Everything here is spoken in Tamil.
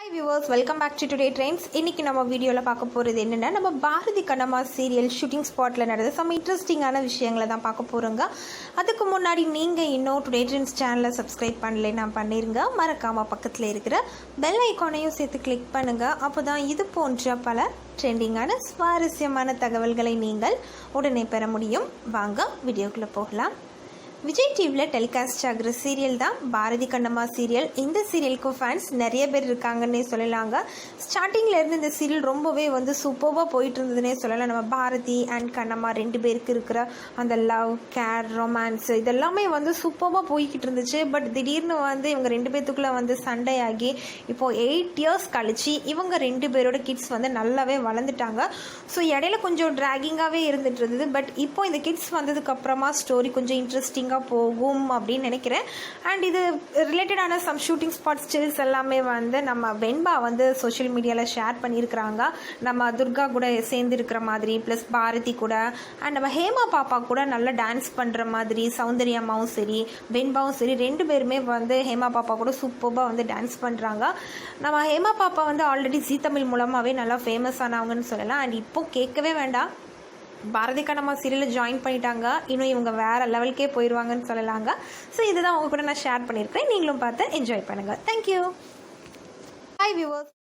Hi viewers, welcome back to today trends. இன்றைக்கி நம்ம வீடியோவில் பார்க்க போகிறது என்னென்னா, நம்ம பாரதி கண்ணம்மா சீரியல் ஷூட்டிங் ஸ்பாட்டில் நடந்த செம்ம இன்ட்ரெஸ்டிங்கான விஷயங்களை தான் பார்க்க போகிறோங்க. அதுக்கு முன்னாடி நீங்கள் இன்னும் டுடே ட்ரெண்ட்ஸ் சேனலை சப்ஸ்கிரைப் பண்ணலைன்னா பண்ணிடுங்க. மறக்காமல் பக்கத்தில் இருக்கிற பெல் ஐக்கானையும் சேர்த்து கிளிக் பண்ணுங்கள். அப்போ தான் இது போன்ற பல ட்ரெண்டிங்கான சுவாரஸ்யமான தகவல்களை நீங்கள் உடனே பெற முடியும். வாங்க வீடியோக்குள்ளே போகலாம். விஜய் டிவியில் டெலிகாஸ்ட் ஆகிற சீரியல் தான் பாரதி கண்ணம்மா சீரியல். இந்த சீரியலுக்கு ஃபேன்ஸ் நிறைய பேர் இருக்காங்கன்னே சொல்லலாங்க. ஸ்டார்டிங்கில் இருந்து இந்த சீரியல் ரொம்பவே சூப்பராக போயிட்டு இருந்ததுன்னே சொல்லலாம். நம்ம பாரதி அண்ட் கண்ணம்மா ரெண்டு பேருக்கு இருக்கிற அந்த லவ், கேர், ரொமான்ஸ் இதெல்லாமே சூப்பராக போய்கிட்டு இருந்துச்சு. பட் திடீர்னு இவங்க ரெண்டு பேர்த்துக்குள்ளே சண்டையாகி இப்போது 8 இயர்ஸ் கழிச்சு இவங்க ரெண்டு பேரோட கிட்ஸ் நல்லாவே வளர்ந்துட்டாங்க. ஸோ இடையில கொஞ்சம் ட்ராகிங்காகவே இருந்துட்டு இருந்தது. பட் இப்போ இந்த கிட்ஸ் வந்ததுக்கப்புறமா ஸ்டோரி கொஞ்சம் இன்ட்ரெஸ்டிங்காக போகும் அப்படின்னு நினைக்கிறேன். அண்ட் இது ரிலேட்டடான சம் ஷூட்டிங் ஸ்பாட் ஸ்டில்ஸ் எல்லாமே நம்ம வெண்பா சோஷியல் மீடியாவில் ஷேர் பண்ணியிருக்கிறாங்க. நம்ம துர்கா கூட சேர்ந்து இருக்கிற மாதிரி, ப்ளஸ் பாரதி கூட அண்ட் நம்ம ஹேமா பாப்பா கூட நல்லா டான்ஸ் பண்ணுற மாதிரி, சௌந்தர்யம்மாவும் சரி வெண்பாவும் சரி ரெண்டு பேருமே ஹேமா பாப்பா கூட சூப்பராக டான்ஸ் பண்ணுறாங்க. நம்ம ஹேமா பாப்பா ஆல்ரெடி ஜீ தமிழ் மூலமாகவே நல்லா ஃபேமஸ் ஆனவங்கன்னு சொல்லலாம். அண்ட் இப்போ கேட்கவே வேண்டாம், பாரதி கண்ணம்மா சீரியலில் ஜாயின் பண்ணிட்டாங்க. இன்னும் இவங்க வேறு லெவலுக்கே போயிடுவாங்கன்னு சொல்லலாங்க. ஸோ இதுதான் உங்க கூட நான் ஷேர் பண்ணியிருக்கேன். நீங்களும் பார்த்து என்ஜாய் பண்ணுங்கள். தேங்க்யூ. Hi viewers.